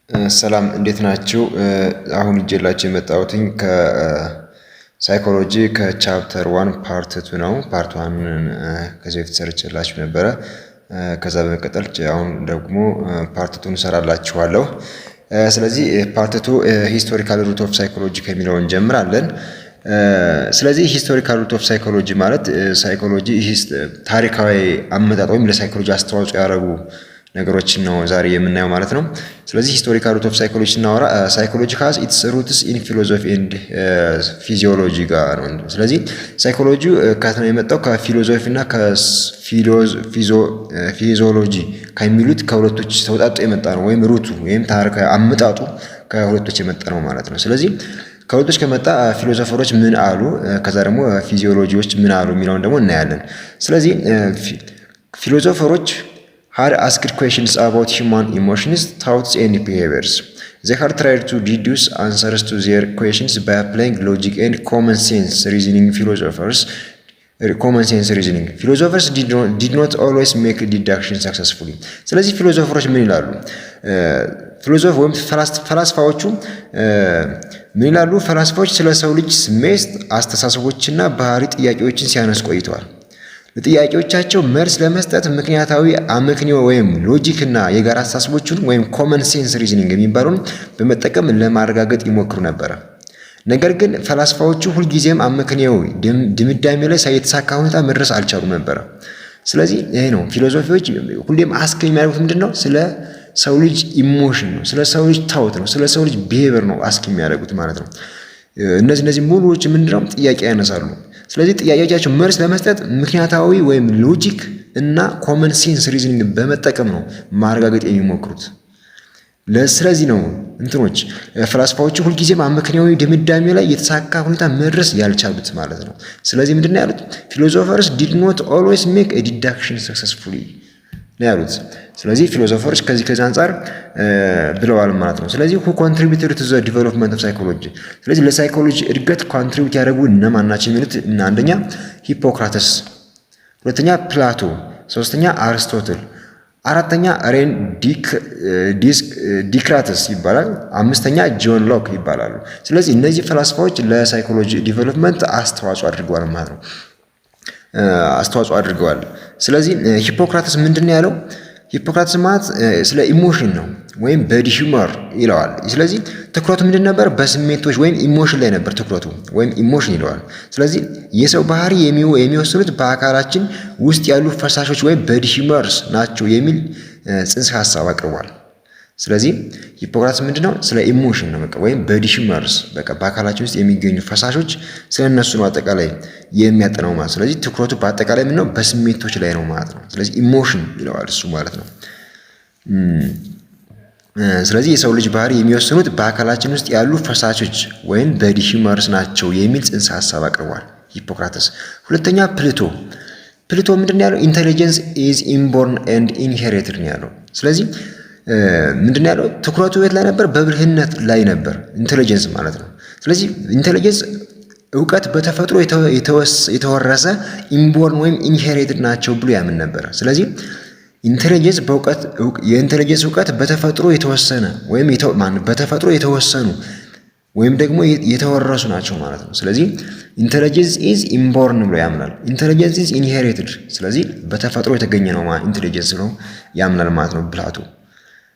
ሰላም እንዴት ናችሁ? አሁን ይዤላችሁ የመጣሁትኝ ከሳይኮሎጂ ከቻፕተር 1 ፓርት 2 ነው። ፓርት 1 ከዚህ በፊት ሰርቼላችሁ ነበረ። ከዛ በመቀጠል አሁን ደግሞ ፓርት 2 እንሰራላችኋለሁ። ስለዚህ ፓርት 2 ሂስቶሪካል ሩት ኦፍ ሳይኮሎጂ ከሚለው እንጀምራለን። ስለዚህ ሂስቶሪካል ሩት ኦፍ ሳይኮሎጂ ማለት ሳይኮሎጂ ታሪካዊ አመጣጥ ወይም ለሳይኮሎጂ አስተዋጽኦ ያደረጉ ነገሮችን ነው ዛሬ የምናየው ማለት ነው። ስለዚህ ሂስቶሪካል ሩት ኦፍ ሳይኮሎጂ ስናወራ ሳይኮሎጂ ሃዝ ኢትስ ሩትስ ኢን ፊሎሶፊ ኤንድ ፊዚዮሎጂ ጋር ነው። ስለዚህ ሳይኮሎጂ ከየት ነው የመጣው? ከፊሎሶፊ እና ከፊዚዮሎጂ ከሚሉት ከሁለቶች ተውጣጦ የመጣ ነው። ወይም ሩቱ ወይም ታሪካዊ አመጣጡ ከሁለቶች የመጣ ነው ማለት ነው። ስለዚህ ከሁለቶች ከመጣ ፊሎሶፈሮች ምን አሉ፣ ከዛ ደግሞ ፊዚዮሎጂዎች ምን አሉ የሚለውን ደግሞ እናያለን። ስለዚህ ፊሎሶፈሮች had asked questions about human emotions, thoughts, and behaviors. They had tried to deduce answers to their questions by applying logic and common sense reasoning. Philosophers did not always make deduction successfully. ስለዚህ ፊሎሶፈሮች ምን ይላሉ? ወይም ፈላስፋዎቹ ምን ይላሉ? ፈላስፋዎች ስለ ሰው ልጅ ስሜት፣ አስተሳሰቦችና ባህሪ ጥያቄዎችን ሲያነሱ ቆይተዋል። ለጥያቄዎቻቸው መልስ ለመስጠት ምክንያታዊ አመክንዮ ወይም ሎጂክ እና የጋራ አስተሳሰቦችን ወይም ኮመን ሴንስ ሪዝኒንግ የሚባለውን በመጠቀም ለማረጋገጥ ይሞክሩ ነበር። ነገር ግን ፈላስፋዎቹ ሁልጊዜም አመክንዮዊ ድምዳሜ ላይ ሳይተሳካ ሁኔታ መድረስ አልቻሉም ነበር። ስለዚህ ይሄ ነው ፊሎሶፊዎች ሁሌም አስክ የሚያደርጉት ምንድነው? ስለ ሰው ልጅ ኢሞሽን ነው፣ ስለ ሰው ልጅ ታውት ነው፣ ስለ ሰው ልጅ ቢሄቪየር ነው አስክ የሚያደርጉት ማለት ነው። እነዚህ ሙሉዎች ምንድነው ጥያቄ ያነሳሉ። ስለዚህ ጥያቄዎቻቸው መልስ ለመስጠት ምክንያታዊ ወይም ሎጂክ እና ኮመን ሴንስ ሪዝኒንግ በመጠቀም ነው ማረጋገጥ የሚሞክሩት። ስለዚህ ነው ፈላስፋዎቹ ሁልጊዜም አመክንዮዊ ድምዳሜ ላይ የተሳካ ሁኔታ መድረስ ያልቻሉት ማለት ነው። ስለዚህ ምንድነው ያሉት? ፊሎሶፈርስ ዲድ ኖት ኦልዌይስ ሜክ ኤ ዲዳክሽን ሰክሰስፉሊ ነው ያሉት። ስለዚህ ፊሎሶፈሮች ከዚህ አንጻር ብለዋል ማለት ነው። ስለዚህ who contributed to the development of psychology፣ ስለዚህ ለሳይኮሎጂ እድገት ኮንትሪቢዩት ያደረጉ እነማን ናቸው የሚሉት አንደኛ ሂፖክራተስ፣ ሁለተኛ ፕላቶ፣ ሶስተኛ አርስቶትል፣ አራተኛ ሬን ዲክራተስ ይባላል፣ አምስተኛ ጆን ሎክ ይባላሉ። ስለዚህ እነዚህ ፈላስፋዎች ለሳይኮሎጂ ዲቨሎፕመንት አስተዋጽኦ አድርገዋል ማለት ነው። ስለዚህ ሂፖክራተስ ምንድነው ያለው? ሂፖክራተስ ማለት ስለ ኢሞሽን ነው ወይም በዲ ሂውመር ይለዋል። ስለዚህ ትኩረቱ ምንድን ነበር? በስሜቶች ወይም ኢሞሽን ላይ ነበር ትኩረቱ ወይም ኢሞሽን ይለዋል። ስለዚህ የሰው ባህሪ የሚወስኑት በአካላችን ውስጥ ያሉ ፈሳሾች ወይም በዲ ሂውመርስ ናቸው የሚል ጽንሰ ሀሳብ አቅርቧል። ስለዚህ ሂፖክራተስ ምንድነው? ስለ ኢሞሽን ነው ወይም በዲ ሂውመርስ በአካላችን ውስጥ የሚገኙ ፈሳሾች ስለነሱ ነው አጠቃላይ የሚያጠናው ማለት። ስለዚህ ትኩረቱ በአጠቃላይ ምንድነው? በስሜቶች ላይ ነው ማለት ነው። ስለዚህ ኢሞሽን ይለዋል እሱ ማለት ነው። ስለዚህ የሰው ልጅ ባህሪ የሚወስኑት በአካላችን ውስጥ ያሉ ፈሳሾች ወይም በዲ ሂውመርስ ናቸው የሚል ጽንሰ ሀሳብ አቅርቧል ሂፖክራተስ። ሁለተኛ ፕሉቶ ምንድነው ያለው? ኢንተለጀንስ ኢዝ ኢንቦርን ኤንድ ኢንሄሪትድ ነው ያለው። ስለዚህ ምንድነው ያለው? ትኩረቱ የት ላይ ነበር? በብልህነት ላይ ነበር፣ ኢንተለጀንስ ማለት ነው። ስለዚህ ኢንተለጀንስ እውቀት በተፈጥሮ የተወረሰ ኢንቦርን ወይም ኢንሄሪትድ ናቸው ብሎ ያምን ነበር። ስለዚህ ኢንተለጀንስ የኢንተለጀንስ እውቀት በተፈጥሮ የተወሰነ ወይም በተፈጥሮ የተወሰኑ ወይም ደግሞ የተወረሱ ናቸው ማለት ነው። ስለዚህ ኢንተለጀንስ ኢዝ ኢንቦርን ብሎ ያምናል። ኢንተለጀንስ ኢዝ ኢንሄሪትድ፣ ስለዚህ በተፈጥሮ የተገኘ ነው ኢንተለጀንስ ነው ያምናል ማለት ነው ፕላቶ።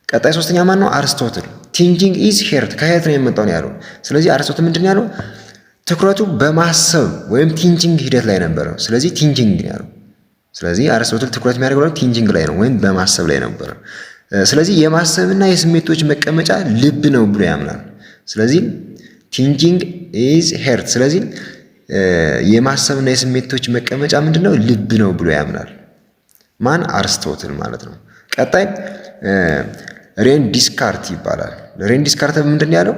ቀጣይ ሶስተኛ ማን ነው? አርስቶትል። ቲንኪንግ ኢዝ ሄርት፣ ከሄርት ነው የመጣው ነው ያለው። ስለዚህ አርስቶትል ምንድን ያለው? ትኩረቱ በማሰብ ወይም ቲንኪንግ ሂደት ላይ ነበረ። ስለዚህ ቲንኪንግ ነው ያለው። ስለዚህ አርስቶትል ትኩረት የሚያደርገው ቲንኪንግ ላይ ነው ወይም በማሰብ ላይ ነበረ። ስለዚህ የማሰብና የስሜቶች መቀመጫ ልብ ነው ብሎ ያምናል። ስለዚህ ቲንኪንግ ኢዝ ሄርት፣ ስለዚህ የማሰብና የስሜቶች መቀመጫ ምንድነው? ልብ ነው ብሎ ያምናል። ማን? አርስቶትል ማለት ነው። ቀጣይ ሬን ዲስካርት ይባላል። ሬን ዲስካርት ምንድን ያለው?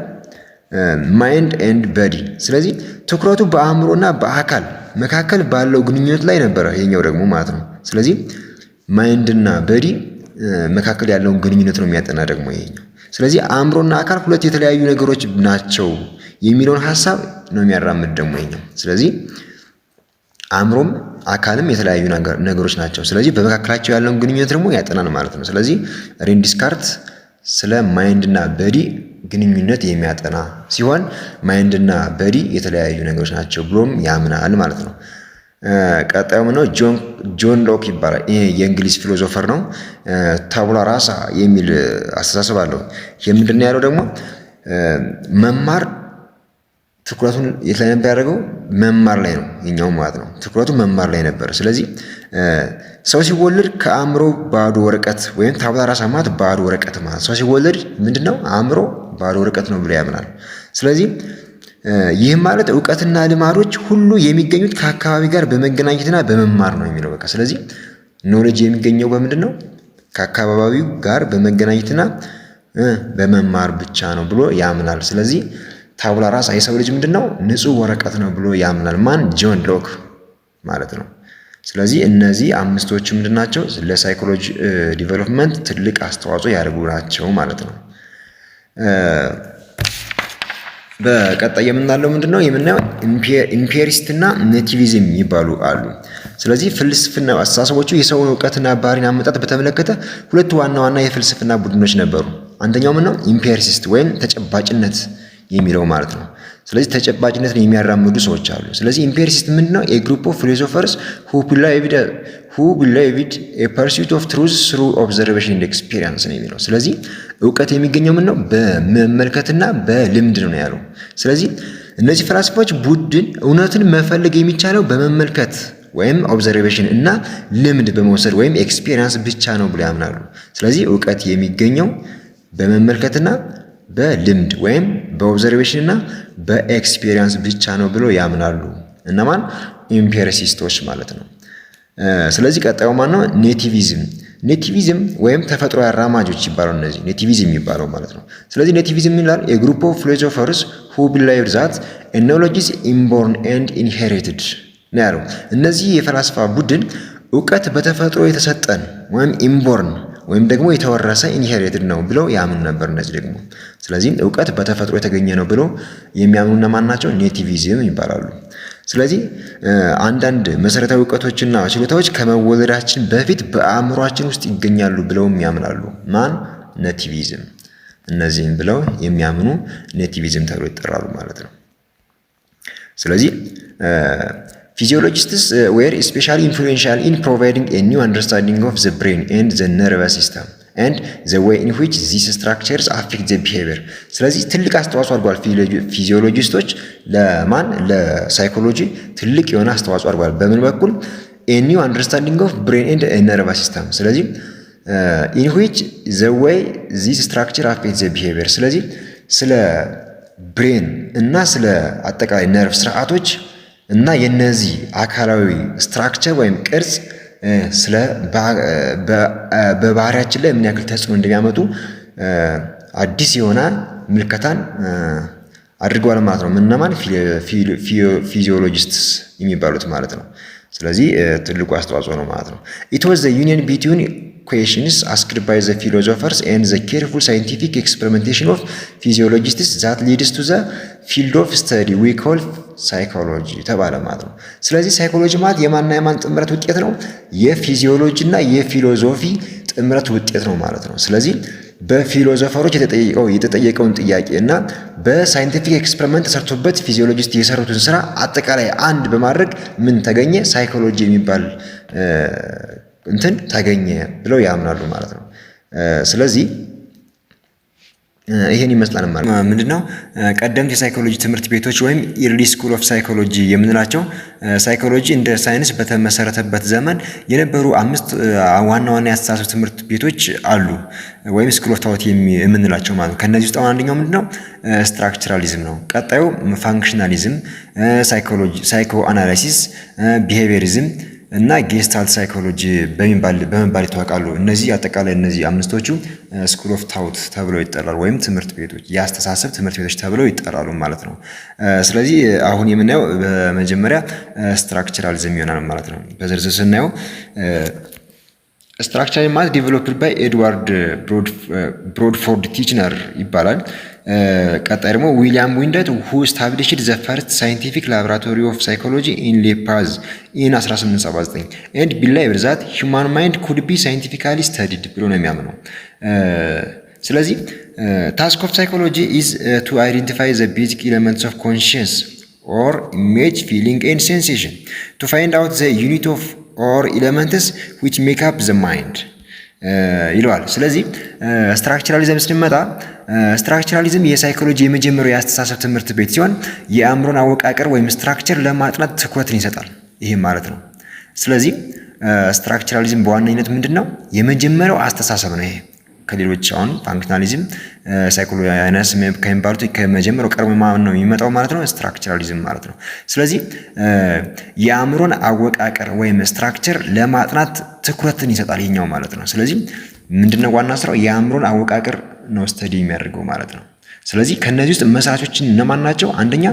ማይንድ ኤንድ በዲ፣ ስለዚህ ትኩረቱ በአእምሮና በአካል መካከል ባለው ግንኙነት ላይ ነበረ ይሄኛው ደግሞ ማለት ነው። ስለዚህ ማይንድና በዲ መካከል ያለውን ግንኙነት ነው የሚያጠና ደግሞ ይሄኛው። ስለዚህ አእምሮና አካል ሁለት የተለያዩ ነገሮች ናቸው የሚለውን ሀሳብ ነው የሚያራምድ ደግሞ ይሄኛው። ስለዚህ አእምሮም አካልም የተለያዩ ነገሮች ናቸው። ስለዚህ በመካከላቸው ያለውን ግንኙነት ደግሞ ያጠናል ማለት ነው። ስለዚህ ሬን ዲስካርት ስለ ማይንድና በዲ ግንኙነት የሚያጠና ሲሆን ማይንድና በዲ የተለያዩ ነገሮች ናቸው ብሎም ያምናል ማለት ነው። ቀጣዩ ምነው ጆን ሎክ ይባላል። ይሄ የእንግሊዝ ፊሎዞፈር ነው። ታቡላ ራሳ የሚል አስተሳሰብ አለው። የምንድነው ያለው ደግሞ መማር ትኩረቱን የት ላይ ነበር ያደረገው? መማር ላይ ነው የኛው ማለት ነው። ትኩረቱ መማር ላይ ነበር። ስለዚህ ሰው ሲወለድ ከአእምሮ ባዶ ወረቀት ወይም ታቡላ ራሳ ማለት ባዶ ወረቀት ማለት ሰው ሲወለድ ምንድነው አእምሮ ባዶ ወረቀት ነው ብሎ ያምናል። ስለዚህ ይህም ማለት እውቀትና ልማዶች ሁሉ የሚገኙት ከአካባቢ ጋር በመገናኘትና በመማር ነው የሚለው በቃ። ስለዚህ ኖሌጅ የሚገኘው በምንድን ነው? ከአካባቢው ጋር በመገናኘትና በመማር ብቻ ነው ብሎ ያምናል። ስለዚህ ታቡላ ራሳ የሰው ልጅ ምንድነው ንጹህ ወረቀት ነው ብሎ ያምናል። ማን? ጆን ሎክ ማለት ነው። ስለዚህ እነዚህ አምስቶቹ ምንድናቸው? ለሳይኮሎጂ ዲቨሎፕመንት ትልቅ አስተዋጽኦ ያደርጉ ናቸው ማለት ነው። በቀጣይ የምናለው ምንድነው? የምናየው ኢምፔሪስትና ኔቲቪዝም ይባሉ አሉ። ስለዚህ ፍልስፍና አስተሳሰቦቹ የሰውን እውቀትና ባህሪን አመጣጥ በተመለከተ ሁለት ዋና ዋና የፍልስፍና ቡድኖች ነበሩ። አንደኛው ምንድነው? ኢምፔሪሲስት ወይም ተጨባጭነት የሚለው ማለት ነው። ስለዚህ ተጨባጭነትን የሚያራምዱ ሰዎች አሉ። ስለዚህ ኢምፔሪሲስት ምንድነው? ኤ ግሩፕ ኦፍ ፊሎሶፈርስ who believed a pursuit of truth through observation and experience ነው የሚለው። ስለዚህ እውቀት የሚገኘው ምንድነው? በመመልከትና በልምድ ነው ያለው። ስለዚህ እነዚህ ፈላስፋዎች ቡድን እውነትን መፈለግ የሚቻለው በመመልከት ወይም ኦብዘርቬሽን እና ልምድ በመውሰድ ወይም ኤክስፒሪየንስ ብቻ ነው ብሎ ያምናሉ። ስለዚህ እውቀት የሚገኘው በመመልከትና በልምድ ወይም በኦብዘርቬሽን እና በኤክስፒሪየንስ ብቻ ነው ብሎ ያምናሉ። እነማን? ኢምፔሪሲስቶች ማለት ነው። ስለዚህ ቀጣዩ ማን ነው? ኔቲቪዝም ወይም ተፈጥሮ አራማጆች ይባላሉ። እነዚህ ኔቲቪዝም የሚባለው ማለት ነው። ስለዚህ ኔቲቪዝም ይላል a group of philosophers who believe that knowledge is inborn and inherited ነው ያለው። እነዚህ የፈላስፋ ቡድን እውቀት በተፈጥሮ የተሰጠን ወይም ኢንቦርን ወይም ደግሞ የተወረሰ ኢንሄሪትድ ነው ብለው ያምኑ ነበር እነዚህ ደግሞ። ስለዚህ እውቀት በተፈጥሮ የተገኘ ነው ብለው የሚያምኑ እነማን ናቸው? ኔቲቪዝም ይባላሉ። ስለዚህ አንዳንድ መሰረታዊ እውቀቶችና ችሎታዎች ከመወለዳችን በፊት በአእምሯችን ውስጥ ይገኛሉ ብለውም ያምናሉ። ማን? ኔቲቪዝም። እነዚህም ብለው የሚያምኑ ኔቲቪዝም ተብሎ ይጠራሉ ማለት ነው። ስለዚህ physiologists were especially influential in providing a new understanding of the brain and the nervous system and the way in which these structures affect the behavior። ስለዚህ ትልቅ አስተዋጽኦ አድርጓል ፊዚዮሎጂስቶች ለማን? ለሳይኮሎጂ ትልቅ የሆነ አስተዋጽኦ አድርጓል። በምን በኩል? a new understanding of brain and nervous system። ስለዚህ in which the way this structure affect the behavior። ስለዚህ ስለ ብሬን እና ስለ አጠቃላይ ነርቭ ስርዓቶች እና የነዚህ አካላዊ ስትራክቸር ወይም ቅርጽ ስለ በባህሪያችን ላይ ምን ያክል ተጽዕኖ እንደሚያመጡ አዲስ የሆነ ምልከታን አድርገዋል ማለት ነው። ምንነማን? ፊዚዮሎጂስትስ የሚባሉት ማለት ነው። ስለዚህ ትልቁ አስተዋጽኦ ነው ማለት ነው። it was the union between questions asked by the philosophers and the careful scientific experimentation of physiologists that leads to the field of study we call psychology ተባለ ማለት ነው። ስለዚህ ሳይኮሎጂ ማለት የማንና የማን ጥምረት ውጤት ነው? የፊዚዮሎጂ እና የፊሎዞፊ ጥምረት ውጤት ነው ማለት ነው። ስለዚህ በፊሎዞፈሮች የተጠየቀውን ጥያቄ እና በሳይንቲፊክ ኤክስፐሪመንት ተሰርቶበት ፊዚዮሎጂስት የሰሩትን ስራ አጠቃላይ አንድ በማድረግ ምን ተገኘ? ሳይኮሎጂ የሚባል እንትን ተገኘ ብለው ያምናሉ ማለት ነው። ስለዚህ ይሄን ይመስላል ማለት ነው። ምንድነው ቀደምት የሳይኮሎጂ ትምህርት ቤቶች ወይም ኢርሊ ስኩል ኦፍ ሳይኮሎጂ የምንላቸው ሳይኮሎጂ እንደ ሳይንስ በተመሰረተበት ዘመን የነበሩ 5 ዋና ዋና የአስተሳሰብ ትምህርት ቤቶች አሉ ወይም ስኩል ኦፍ ታውት የምንላቸው ማለት ነው። ከነዚህ ውስጥ አንደኛው ምንድነው ስትራክቸራሊዝም ነው። ቀጣዩ ፋንክሽናሊዝም፣ ሳይኮ አናላይሲስ፣ ቢሄቪየሪዝም እና ጌስታልት ሳይኮሎጂ በመባል ይታወቃሉ። እነዚህ አጠቃላይ እነዚህ 5ቶቹ ስኩል ኦፍ ታውት ተብለው ይጠራሉ ወይም ትምህርት ቤቶች የአስተሳሰብ ትምህርት ቤቶች ተብለው ይጠራሉ ማለት ነው። ስለዚህ አሁን የምናየው በመጀመሪያ ስትራክቸራሊዝም ይሆናል ማለት ነው። በዝርዝር ስናየው ስትራክቸር ማለት ዲቨሎፕድ ባይ ኤድዋርድ ብሮድፎርድ ቲችነር ይባላል። ቀጣይ ደግሞ ዊሊያም ዊንደት who established the first scientific laboratory of psychology in Le Paz in 1879 and believed that human mind could be scientifically studied ብሎ ነው የሚያምነው። ስለዚህ ታስክ ኦፍ ሳይኮሎጂ ኢዝ ቱ አይደንቲፋይ ዘ ቤዚክ ኤሌመንትስ ኦፍ ኮንሽንስ ኦር ኢሜጅ ፊሊንግ ኤንድ ሴንሴሽን ቱ ፋይንድ አውት ዘ ዩኒት ኦፍ ኦር ኤሌመንትስ ዊች ሜክ አፕ ዘ ማይንድ ይለዋል። ስለዚህ ስትራክቸራሊዝም ስንመጣ ስትራክቸራሊዝም የሳይኮሎጂ የመጀመሪያው የአስተሳሰብ ትምህርት ቤት ሲሆን የአእምሮን አወቃቀር ወይም ስትራክቸር ለማጥናት ትኩረትን ይሰጣል። ይህም ማለት ነው። ስለዚህ ስትራክቸራሊዝም በዋነኝነት ምንድን ነው? የመጀመሪያው አስተሳሰብ ነው። ይሄ ከሌሎች አሁን ፋንክሽናሊዝም ሳይኮሎጂያንስ ከሚባሉት ከመጀመሪያው ቀርቦ ነው የሚመጣው ማለት ነው ስትራክቸራሊዝም ማለት ነው። ስለዚህ የአእምሮን አወቃቀር ወይም ስትራክቸር ለማጥናት ትኩረትን ይሰጣል ይሄኛው ማለት ነው። ስለዚህ ምንድነው ዋና ስራው? የአእምሮን አወቃቀር ነው ስተዲ የሚያደርገው ማለት ነው። ስለዚህ ከነዚህ ውስጥ መስራቾች እነማን ናቸው? አንደኛ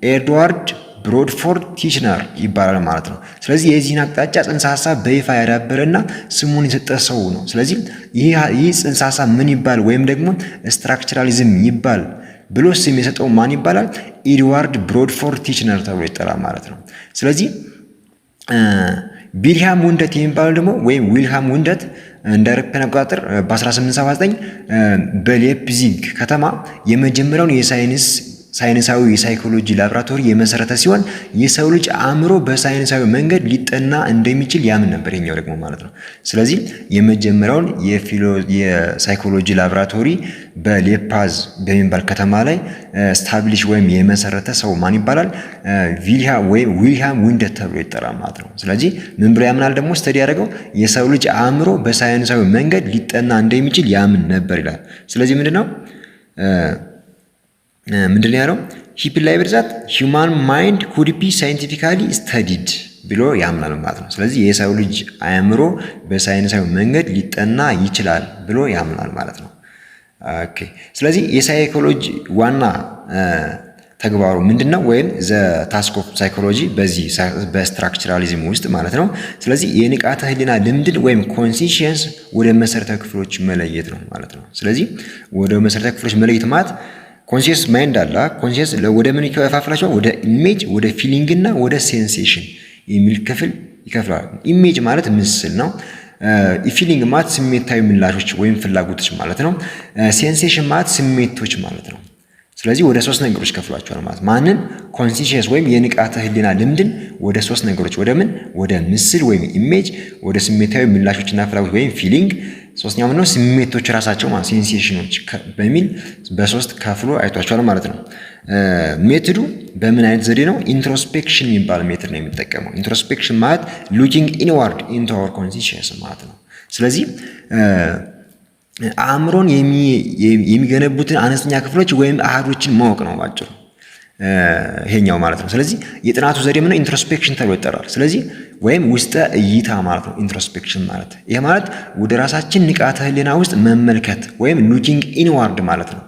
ኤድዋርድ ብሮድፎርድ ቲችነር ይባላል ማለት ነው። ስለዚህ የዚህን አቅጣጫ ጽንሰ ሐሳብ በይፋ ያዳበረና ስሙን የሰጠ ሰው ነው። ስለዚህ ይህ ጽንሰ ሐሳብ ምን ይባል ወይም ደግሞ ስትራክቸራሊዝም ይባል ብሎ ስም የሰጠው ማን ይባላል? ኤድዋርድ ብሮድፎርድ ቲችነር ተብሎ ይጠራል ማለት ነው። ስለዚህ ዊልሃም ውንደት የሚባለው ደግሞ ወይም ዊልሃም ውንደት እንደ አውሮፓውያን አቆጣጠር በ1879 በሌፕዚግ ከተማ የመጀመሪያውን ሳይንሳዊ የሳይኮሎጂ ላብራቶሪ የመሰረተ ሲሆን የሰው ልጅ አእምሮ በሳይንሳዊ መንገድ ሊጠና እንደሚችል ያምን ነበር የኛው ደግሞ ማለት ነው። ስለዚህ የመጀመሪያውን የሳይኮሎጂ ላብራቶሪ በሌፓዝ በሚባል ከተማ ላይ ስታብሊሽ ወይም የመሰረተ ሰው ማን ይባላል? ዊልሃም ውንደት ተብሎ ይጠራል ማለት ነው። ስለዚህ ምን ብሎ ያምናል ደግሞ ስተዲ ያደረገው የሰው ልጅ አእምሮ በሳይንሳዊ መንገድ ሊጠና እንደሚችል ያምን ነበር ይላል። ስለዚህ ምንድነው ያለው? ሂ ቢሊቭድ ዛት ሂውማን ማይንድ ኩድ ቢ ሳይንቲፊካሊ ስተዲድ ብሎ ያምናል ማለት ነው። ስለዚህ የሰው ልጅ አእምሮ በሳይንሳዊ መንገድ ሊጠና ይችላል ብሎ ያምናል ማለት ነው። ኦኬ። ስለዚህ የሳይኮሎጂ ዋና ተግባሩ ምንድነው? ወይም ዘ ታስክ ኦፍ ሳይኮሎጂ በዚህ በስትራክቸራሊዝም ውስጥ ማለት ነው። ስለዚህ የንቃተ ህሊና ልምድን ወይም ኮንሲሽንስ ወደ መሰረታዊ ክፍሎች መለየት ነው ማለት ነው። ስለዚህ ወደ መሰረታዊ ክፍሎች መለየት ማለት ኮንሲየስ ማይንድ አለ። ኮንሲየስ ወደ ምን ይከፋፍላቸዋል? ወደ ኢሜጅ፣ ወደ ፊሊንግ እና ወደ ሴንሴሽን የሚል ክፍል ይከፍላል። ኢሜጅ ማለት ምስል ነው። ፊሊንግ ማለት ስሜታዊ ምላሾች ወይም ፍላጎቶች ማለት ነው። ሴንሴሽን ማለት ስሜቶች ማለት ነው። ስለዚህ ወደ ሶስት ነገሮች ከፍሏቸዋል ማለት ማንን? ኮንሲየስ ወይም የንቃተ ህሊና ልምድን ወደ ሶስት ነገሮች ወደ ምስል ወይም ኢሜጅ፣ ወደ ስሜታዊ ምላሾችና ፍላጎት ወይም ፊሊንግ፣ ሶስተኛው ነው ስሜቶች ራሳቸው ማለት ሴንሴሽኖች በሚል በሶስት ከፍሎ አይቷቸዋል ማለት ነው። ሜትዱ በምን አይነት ዘዴ ነው? ኢንትሮስፔክሽን የሚባል ሜትድ ነው የሚጠቀመው። ኢንትሮስፔክሽን ማለት ሉኪንግ ኢንዋርድ ኢንቱ አወር ኮንሲየስ ማለት ነው። ስለዚህ አእምሮን የሚገነቡትን አነስተኛ ክፍሎች ወይም አሃዶችን ማወቅ ነው ባጭሩ ይሄኛው ማለት ነው። ስለዚህ የጥናቱ ዘዴ ምንድነው? ኢንትሮስፔክሽን ተብሎ ይጠራል። ስለዚህ ወይም ውስጠ እይታ ማለት ነው ኢንትሮስፔክሽን ማለት። ይሄ ማለት ወደ ራሳችን ንቃተ ህሊና ውስጥ መመልከት ወይም ሉኪንግ ኢንዋርድ ማለት ነው።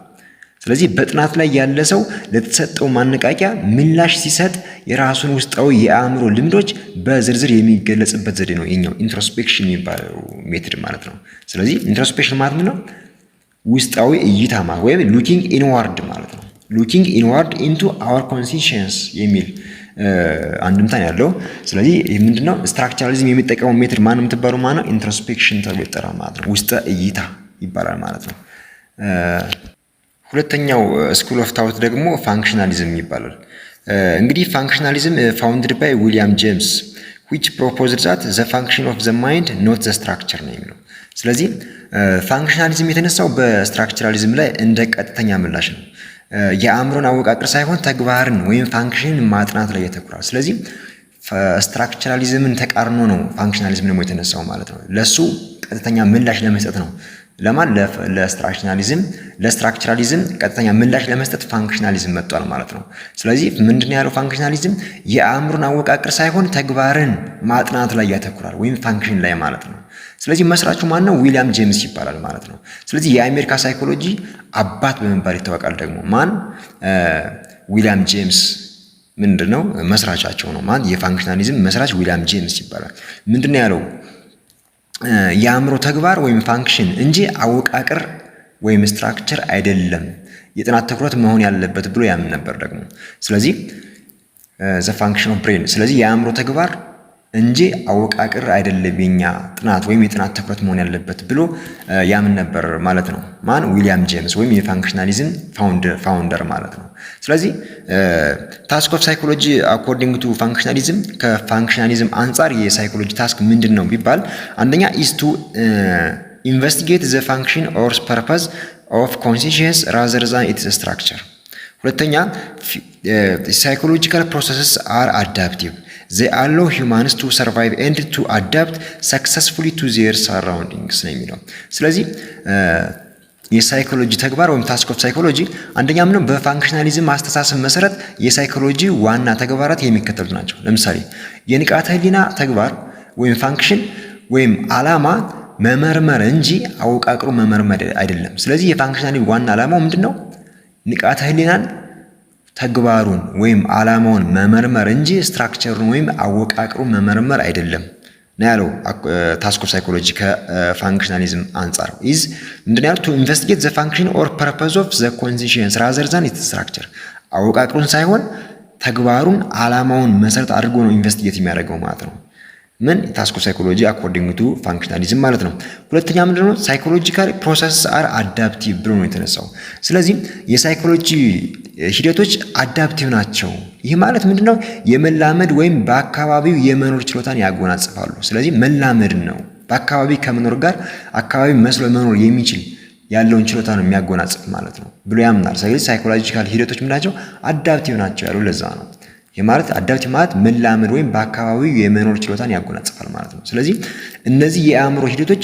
ስለዚህ በጥናት ላይ ያለ ሰው ለተሰጠው ማነቃቂያ ምላሽ ሲሰጥ የራሱን ውስጣዊ የአእምሮ ልምዶች በዝርዝር የሚገለጽበት ዘዴ ነው ይሄኛው ኢንትሮስፔክሽን የሚባለው ሜትድ ማለት ነው። ስለዚህ ኢንትሮስፔክሽን ማለት ምንድነው? ውስጣዊ እይታ ማለት ወይም ሉኪንግ ኢንዋርድ ማለት ነው። ሉኪንግ ኢንዋርድ ኢንቱ አወር ኮንሲየስ የሚል አንድምታ ያለው። ስለዚህ ምንድነው? ስትራክቸራሊዝም የሚጠቀመው ሜትድ ማን የምትባለው ማለት ነው? ኢንትሮስፔክሽን ተብሎ ይጠራል ማለት ነው። ውስጠ እይታ ይባላል ማለት ነው። ሁለተኛው ስኩል ኦፍ ታውት ደግሞ ፋንክሽናሊዝም ይባላል። እንግዲህ ፋንክሽናሊዝም ፋውንድድ ባይ ዊሊያም ጄምስ which proposed that the function of the mind not the structure ነው የሚለው። ስለዚህ ፋንክሽናሊዝም የተነሳው በስትራክቸራሊዝም ላይ እንደ ቀጥተኛ ምላሽ ነው። የአእምሮን አወቃቀር ሳይሆን ተግባርን ወይም ፋንክሽን ማጥናት ላይ ያተኩራል። ስለዚህ ስትራክቸራሊዝምን ተቃርኖ ነው ፋንክሽናሊዝም ደግሞ የተነሳው ማለት ነው። ለሱ ቀጥተኛ ምላሽ ለመስጠት ነው። ለማን? ለስትራክቸራሊዝም ቀጥተኛ ምላሽ ለመስጠት ፋንክሽናሊዝም መጥቷል ማለት ነው። ስለዚህ ምንድነው ያለው ፋንክሽናሊዝም? የአእምሮን አወቃቀር ሳይሆን ተግባርን ማጥናት ላይ ያተኩራል ወይም ፋንክሽን ላይ ማለት ነው። ስለዚህ መስራቹ ማን ነው? ዊሊያም ጄምስ ይባላል ማለት ነው። ስለዚህ የአሜሪካ ሳይኮሎጂ አባት በመባል ይታወቃል። ደግሞ ማን? ዊሊያም ጄምስ ምንድነው መስራቻቸው ነው። ማን? የፋንክሽናሊዝም መስራች ዊሊያም ጄምስ ይባላል። ምንድነው ያለው? የአእምሮ ተግባር ወይም ፋንክሽን እንጂ አወቃቀር ወይም ስትራክቸር አይደለም የጥናት ትኩረት መሆን ያለበት ብሎ ያምን ነበር ደግሞ። ስለዚህ ዘ ፋንክሽን ኦፍ ብሬን፣ ስለዚህ የአእምሮ ተግባር እንጂ አወቃቀር አይደለም የኛ ጥናት ወይም የጥናት ትኩረት መሆን ያለበት ብሎ ያምን ነበር ማለት ነው። ማን? ዊሊያም ጄምስ ወይም የፋንክሽናሊዝም ፋውንደር ማለት ነው። ስለዚህ ታስክ ኦፍ ሳይኮሎጂ አኮርዲንግ ቱ ፋንክሽናሊዝም ከፋንክሽናሊዝም አንጻር የሳይኮሎጂ ታስክ ምንድን ነው ቢባል አንደኛ ኢዝ ቱ ኢንቨስቲጌት ዘ ፋንክሽን ኦር ፐርፐዝ ኦፍ ኮንሲሽየስ ራዘር ዛን ኢትስ ስትራክቸር። ሁለተኛ ሳይኮሎጂካል ፕሮሰስስ አር አዳፕቲቭ they allow humans to survive and to adapt successfully to their surroundings ነው የሚለው። ስለዚህ የሳይኮሎጂ ተግባር ወይም ታስክ ኦፍ ሳይኮሎጂ አንደኛ ምንም በፋንክሽናሊዝም አስተሳሰብ መሰረት የሳይኮሎጂ ዋና ተግባራት የሚከተሉት ናቸው። ለምሳሌ የንቃተ ህሊና ተግባር ወይም ፋንክሽን ወይም ዓላማ መመርመር እንጂ አወቃቅሩ መመርመር አይደለም። ስለዚህ የፋንክሽናሊዝም ዋና ዓላማው ምንድነው? ንቃተ ህሊናን ተግባሩን ወይም ዓላማውን መመርመር እንጂ ስትራክቸሩን ወይም አወቃቅሩን መመርመር አይደለም ነው ያለው ታስክ ኦፍ ሳይኮሎጂ ከፋንክሽናሊዝም አንጻር ኢዝ ምንድነው ያለው? ቱ ኢንቨስቲጌት ዘ ፋንክሽን ኦር ፐርፐዝ ኦፍ ዘ ኮንሲሽየንስ ራዘር ዛን ኢትስ ስትራክቸር። አወቃቅሩን ሳይሆን ተግባሩን ዓላማውን መሰረት አድርጎ ነው ኢንቨስቲጌት የሚያደርገው ማለት ነው። ምን? ታስክ ኦፍ ሳይኮሎጂ አኮርዲንግ ቱ ፋንክሽናሊዝም ማለት ነው። ሁለተኛ ምንድነው? ሳይኮሎጂካል ፕሮሰስ አር አዳፕቲቭ ብሎ ነው የተነሳው። ስለዚህ የሳይኮሎጂ ሂደቶች አዳፕቲቭ ናቸው። ይህ ማለት ምንድነው? የመላመድ ወይም በአካባቢው የመኖር ችሎታን ያጎናጽፋሉ። ስለዚህ መላመድ ነው። በአካባቢ ከመኖር ጋር አካባቢ መስሎ መኖር የሚችል ያለውን ችሎታ ነው የሚያጎናጽፍ ማለት ነው ብሎ ያምናል። ስለዚህ ሳይኮሎጂካል ሂደቶች ምንድናቸው? አዳፕቲቭ ናቸው ያለው ለዛ ነው። የማለት አዳፕቲቭ ማለት መላመድ ወይም በአካባቢው የመኖር ችሎታን ያጎናጽፋል ማለት ነው። ስለዚህ እነዚህ የአእምሮ ሂደቶች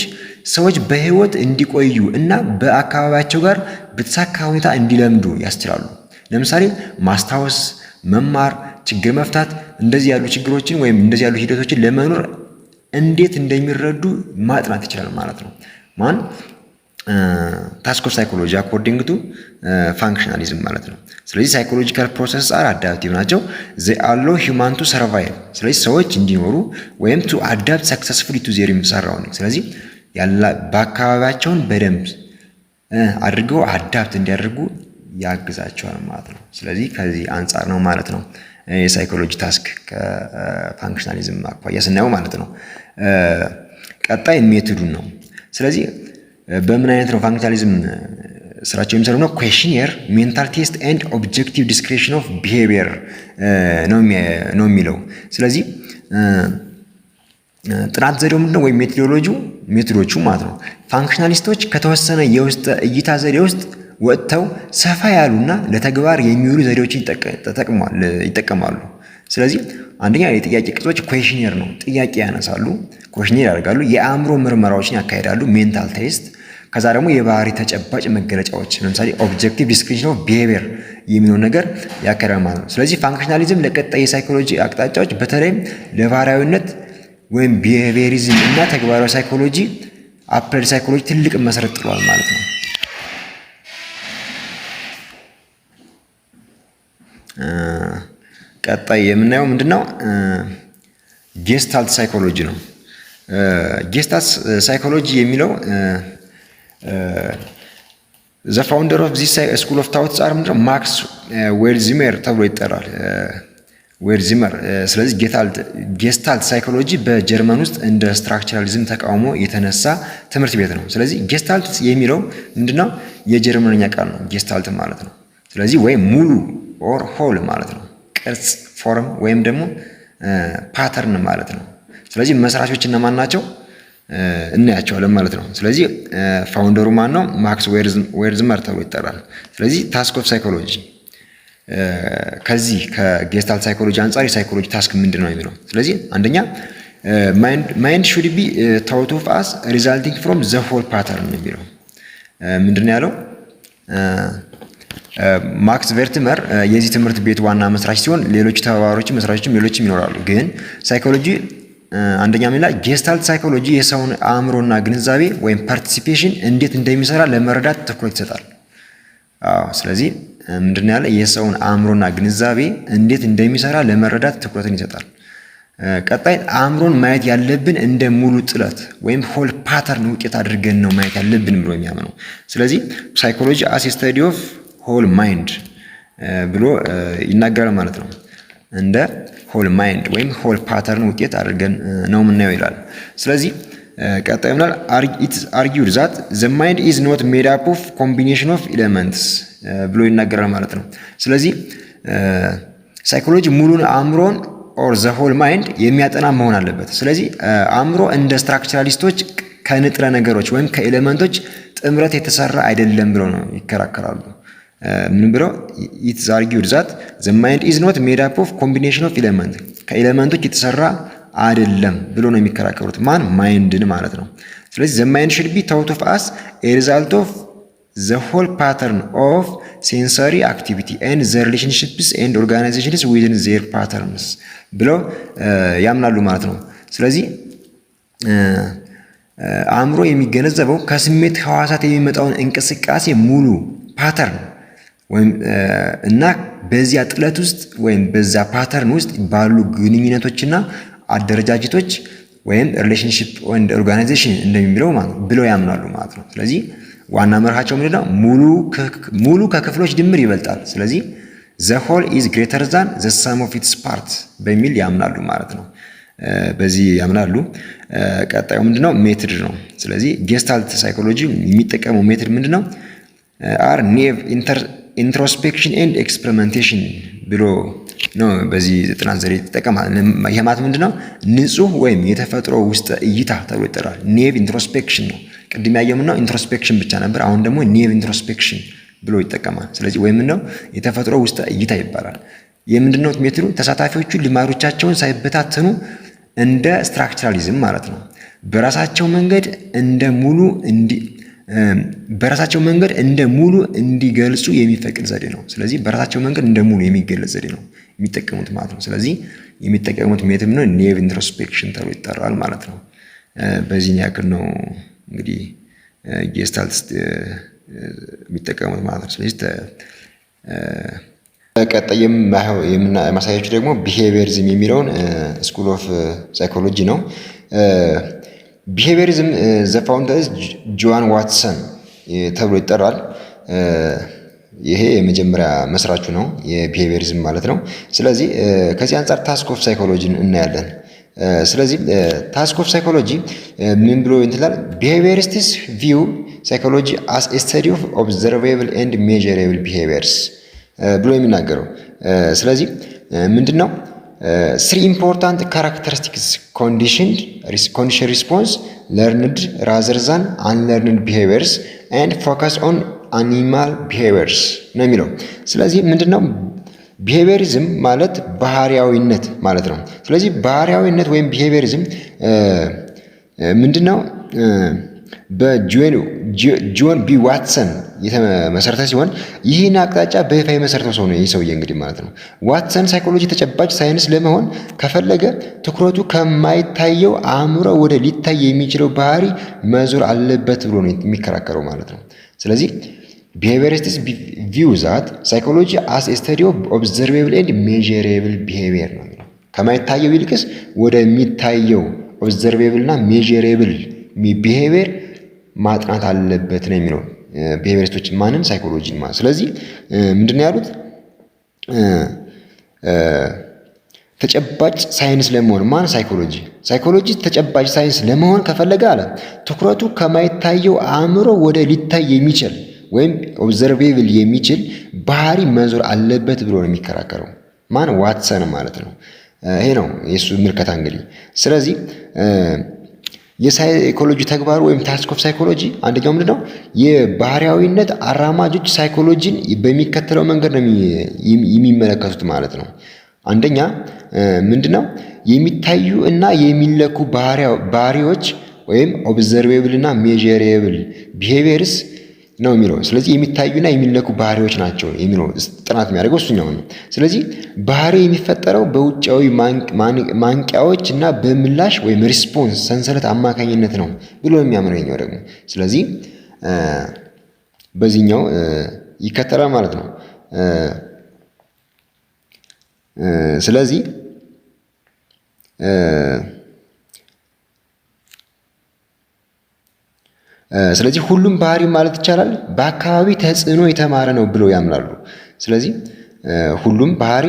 ሰዎች በህይወት እንዲቆዩ እና በአካባቢያቸው ጋር በተሳካ ሁኔታ እንዲለምዱ ያስችላሉ። ለምሳሌ ማስታወስ፣ መማር፣ ችግር መፍታት እንደዚህ ያሉ ችግሮችን ወይም እንደዚህ ያሉ ሂደቶችን ለመኖር እንዴት እንደሚረዱ ማጥናት ይችላል ማለት ነው። ማን? ታስክ ኦፍ ሳይኮሎጂ አኮርዲንግ ቱ ፋንክሽናሊዝም ማለት ነው። ስለዚህ ሳይኮሎጂካል ፕሮሰስ አር አዳፕቲቭ ናቸው። they allow human to survive ስለዚህ ሰዎች እንዲኖሩ ወይም to adapt successfully to their surroundings ስለዚህ በአካባቢያቸውን በደንብ አድርገው አዳፕት እንዲያደርጉ ያግዛቸዋል ማለት ነው። ስለዚህ ከዚህ አንጻር ነው ማለት ነው የሳይኮሎጂ ታስክ ከፋንክሽናሊዝም አኳያ ስናየው ማለት ነው። ቀጣይ ሜቶዱን ነው። ስለዚህ በምን አይነት ነው ፋንክሽናሊዝም ስራቸው የሚሰሩ ነው? ኩዌሽነር፣ ሜንታል ቴስት ኤንድ ኦብጀክቲቭ ዲስክሪፕሽን ኦፍ ቢሄቪየር ነው የሚለው። ስለዚህ ጥናት ዘዴው ምንድነው ወይም ሜቶዶቹ ማለት ነው። ፋንክሽናሊስቶች ከተወሰነ የውስጥ እይታ ዘዴ ውስጥ ወጥተው ሰፋ ያሉና ለተግባር የሚውሉ ዘዴዎችን ይጠቀማሉ። ስለዚህ አንደኛ የጥያቄ ቅጾች ኩዌሽነር ነው። ጥያቄ ያነሳሉ፣ ኩዌሽነር ያደርጋሉ፣ የአእምሮ ምርመራዎችን ያካሂዳሉ፣ ሜንታል ቴስት። ከዛ ደግሞ የባህሪ ተጨባጭ መገለጫዎች ለምሳሌ ኦብጀክቲቭ ዲስክሪፕሽን ኦፍ ቢሄቪየር የሚለውን ነገር ያካሂዳል ማለት ነው። ስለዚህ ፋንክሽናሊዝም ለቀጣይ የሳይኮሎጂ አቅጣጫዎች በተለይም ለባህሪያዊነት ወይም ቢሄቪየሪዝም እና ተግባራዊ ሳይኮሎጂ አፕላይድ ሳይኮሎጂ ትልቅ መሰረት ጥሏል ማለት ነው። ቀጣይ የምናየው ምንድነው? ጌስታልት ሳይኮሎጂ ነው። ጌስታልት ሳይኮሎጂ የሚለው ዘ ፋውንደር ኦፍ ዚስ ስኩል ኦፍ ታውትስ አር ምንድነው? ማክስ ዌርዚመር ተብሎ ይጠራል። ዌርዚመር። ስለዚህ ጌስታልት ሳይኮሎጂ በጀርመን ውስጥ እንደ ስትራክቸራሊዝም ተቃውሞ የተነሳ ትምህርት ቤት ነው። ስለዚህ ጌስታልት የሚለው ምንድነው? የጀርመንኛ ቃል ነው ጌስታልት ማለት ነው። ስለዚህ ወይም ሙሉ ኦር ሆል ማለት ነው። ቅርጽ፣ ፎርም ወይም ደግሞ ፓተርን ማለት ነው። ስለዚህ መስራቾች እነማን ናቸው እናያቸዋለን ማለት ነው። ስለዚህ ፋውንደሩ ማን ነው? ማክስ ዌርዝመር ተብሎ ይጠራል። ስለዚህ ታስክ ኦፍ ሳይኮሎጂ ከዚህ ከጌስታልት ሳይኮሎጂ አንጻር የሳይኮሎጂ ታስክ ምንድን ነው የሚለው። ስለዚህ አንደኛ ማይንድ ሹድ ቢ ታውት ኦፍ አስ ሪዛልቲንግ ፍሮም ዘ ሆል ፓተርን የሚለው ምንድን ነው ያለው? ማክስ ቬርትመር የዚህ ትምህርት ቤት ዋና መስራች ሲሆን ሌሎች ተባባሪዎችም መስራቾችም ሌሎችም ይኖራሉ። ግን ሳይኮሎጂ አንደኛ ምን ላይ ጌስታልት ሳይኮሎጂ የሰውን አእምሮና ግንዛቤ ወይም ፓርቲሲፔሽን እንዴት እንደሚሰራ ለመረዳት ትኩረት ይሰጣል። ስለዚህ ምንድነው ያለ? የሰውን አእምሮና ግንዛቤ እንዴት እንደሚሰራ ለመረዳት ትኩረትን ይሰጣል። ቀጣይ አእምሮን ማየት ያለብን እንደ ሙሉ ጥለት ወይም ሆል ፓተርን ውጤት አድርገን ነው ማየት ያለብን ብሎ የሚያምነው። ስለዚህ ሳይኮሎጂ አስ ስታዲ ኦፍ ሆል ማይንድ ብሎ ይናገራል ማለት ነው። እንደ ሆል ማይንድ ወይም ሆል ፓተርን ውጤት አድርገን ነው የምናየው ይላል። ስለዚህ ቀጣይ ምናል ኢትስ አርጊውድ ዛት ዘ ማይንድ ኢዝ ኖት ሜድ አፕ ኦፍ ኮምቢኔሽን ኦፍ ኤሌመንትስ ብሎ ይናገራል ማለት ነው። ስለዚህ ሳይኮሎጂ ሙሉን አእምሮን ኦር ዘ ሆል ማይንድ የሚያጠና መሆን አለበት። ስለዚህ አእምሮ እንደ ስትራክቸራሊስቶች ከንጥረ ነገሮች ወይም ከኤሌመንቶች ጥምረት የተሰራ አይደለም ብለው ነው ይከራከራሉ። ምን ብለው ኢትስ አርጊውድ ዛት ዘ ማይንድ ኢዝ ኖት ሜድ አፕ ኦፍ ኮምቢኔሽን ኦፍ ኤሌመንት ከኤሌመንቶች የተሰራ አይደለም ብሎ ነው የሚከራከሩት። ማን? ማይንድን ማለት ነው። ስለዚህ ዘ ማይንድ ሹድ ቢ ታውት ኦፍ አስ ኤ ሪዛልት ኦፍ ዘ ሆል ፓተርን ኦፍ ሴንሰሪ አክቲቪቲ ኤንድ ዘ ሪሌሽንሺፕስ ኤንድ ኦርጋናይዜሽንስ ዊዝን ዜር ፓተርንስ ብለው ያምናሉ ማለት ነው። ስለዚህ አእምሮ የሚገነዘበው ከስሜት ህዋሳት የሚመጣውን እንቅስቃሴ ሙሉ ፓተርን ወይም እና በዚያ ጥለት ውስጥ ወይም በዛ ፓተርን ውስጥ ባሉ ግንኙነቶችና አደረጃጀቶች ወይም ሪሌሽንሺፕ ወይም ኦርጋናይዜሽን እንደሚለው ማለት ብለው ያምናሉ ማለት ነው። ስለዚህ ዋና መርሃቸው ምንድነው? ሙሉ ከክፍሎች ድምር ይበልጣል። ስለዚህ ዘ ሆል ኢዝ ግሬተር ዛን ዘ ሰም ኦፍ ኢትስ ፓርት በሚል ያምናሉ ማለት ነው። በዚህ ያምናሉ። ቀጣዩ ምንድነው? ሜትድ ነው። ስለዚህ ጌስታልት ሳይኮሎጂ የሚጠቀመው ሜትድ ምንድነው? አር ኔቭ ኢንትሮስፔክሽን ኤንድ ኤክስፐሪመንቴሽን ብሎ ነው በዚህ ጥናት ዘዴ ይጠቀማል። ይሄ ማለት ምንድነው? ንጹህ ወይም የተፈጥሮ ውስጥ እይታ ተብሎ ይጠራል። ኔቭ ኢንትሮስፔክሽን ነው። ቅድም ያየነው ኢንትሮስፔክሽን ብቻ ነበር። አሁን ደግሞ ኔቭ ኢንትሮስፔክሽን ብሎ ይጠቀማል። ስለዚህ ወይም ነው የተፈጥሮ ውስጥ እይታ ይባላል። የምንድነው ሜትዱ? ተሳታፊዎቹ ልማዶቻቸውን ሳይበታተኑ እንደ ስትራክቸራሊዝም ማለት ነው በራሳቸው መንገድ እንደ ሙሉ እንዲገልጹ የሚፈቅድ ዘዴ ነው። ስለዚህ በራሳቸው መንገድ እንደ ሙሉ የሚገለጽ ዘዴ ነው የሚጠቀሙት ማለት ነው። ስለዚህ የሚጠቀሙት ሜትድ ነው ኔቭ ኢንትሮስፔክሽን ተብሎ ይጠራል ማለት ነው። በዚህ ያክል ነው እንግዲህ ጌስታልት የሚጠቀሙት ማለት ነው። ስለዚህ ቀጣይም የማሳያችሁ ደግሞ ቢሄቪየሪዝም የሚለውን ስኩል ኦፍ ሳይኮሎጂ ነው። ቢሄቪየሪዝም ዘ ፋውንደር ጆን ዋትሰን ተብሎ ይጠራል። ይሄ የመጀመሪያ መስራቹ ነው የቢሄቪየሪዝም ማለት ነው። ስለዚህ ከዚህ አንጻር ታስክ ኦፍ ሳይኮሎጂን እናያለን። ስለዚህ ታስክ ኦፍ ሳይኮሎጂ ምን ብሎ እንትላል? ቢሄቪየሪስትስ ቪው ሳይኮሎጂ አስ ኤ ስተዲ ኦፍ ኦብዘርቬብል ኤንድ ሜዠሬብል ቢሄቪየርስ ብሎ የሚናገረው። ስለዚህ ምንድነው? ስሪ ኢምፖርታንት ካራክተሪስቲክስ ኮንዲሽን ሪስፖንስ ለርንድ ራዘር ዛን አንለርንድ ቢሄቪየርስ ኤንድ ፎከስ ኦን አኒማል ቢሄቪየርስ ነው የሚለው። ስለዚህ ምንድነው? ቢሄቪየሪዝም ማለት ባህሪያዊነት ማለት ነው። ስለዚህ ባህሪያዊነት ወይም ቢሄቪየሪዝም ምንድነው? በጆን ቢ ዋትሰን የተመሰረተ ሲሆን ይህን አቅጣጫ በይፋ የመሰረተው ሰው ነው ይህ ሰውዬ እንግዲህ ማለት ነው። ዋትሰን ሳይኮሎጂ ተጨባጭ ሳይንስ ለመሆን ከፈለገ ትኩረቱ ከማይታየው አእምሮ ወደ ሊታይ የሚችለው ባህሪ መዞር አለበት ብሎ ነው የሚከራከረው ማለት ነው። ስለዚህ ቢሄቪየሪስትስ ቪው ዛት ሳይኮሎጂ አስ ኤ ስተዲ ኦፍ ኦብዘርቬብል ኤንድ ሜዠሬብል ቢሄቪየር ነው የሚለው። ከማይታየው ይልቅስ ወደሚታየው ኦብዘርቬብል እና ሜዠሬብል ቢሄቪየር ማጥናት አለበት ነው የሚለው ቢሄቪየሪስቶች ማንን? ሳይኮሎጂን ማለት። ስለዚህ ምንድነው ያሉት? ተጨባጭ ሳይንስ ለመሆን ማን? ሳይኮሎጂ ተጨባጭ ሳይንስ ለመሆን ከፈለገ አለ ትኩረቱ ከማይታየው አእምሮ ወደ ሊታይ የሚችል ወይም ኦብዘርቬብል የሚችል ባህሪ መዞር አለበት ብሎ ነው የሚከራከረው። ማን? ዋትሰን ማለት ነው። ይሄ ነው የሱ ምልከታ እንግዲህ። ስለዚህ የሳይኮሎጂ ተግባሩ ወይም ታስክ ኦፍ ሳይኮሎጂ አንደኛው ምንድነው? የባህሪያዊነት አራማጆች ሳይኮሎጂን በሚከተለው መንገድ ነው የሚመለከቱት ማለት ነው። አንደኛ ምንድነው? የሚታዩ እና የሚለኩ ባህሪዎች ወይም ኦብዘርቬብል እና ሜዠሬብል ቢሄቪየርስ ነው የሚለው። ስለዚህ የሚታዩና የሚለኩ ባህሪዎች ናቸው የሚለው ጥናት የሚያደርገው እሱኛው ነው። ስለዚህ ባህሪ የሚፈጠረው በውጫዊ ማንቂያዎች እና በምላሽ ወይም ሪስፖንስ ሰንሰለት አማካኝነት ነው ብሎ የሚያምነው ደግሞ። ስለዚህ በዚህኛው ይከተላል ማለት ነው። ስለዚህ ሁሉም ባህሪ ማለት ይቻላል በአካባቢ ተጽዕኖ የተማረ ነው ብለው ያምናሉ። ስለዚህ ሁሉም ባህሪ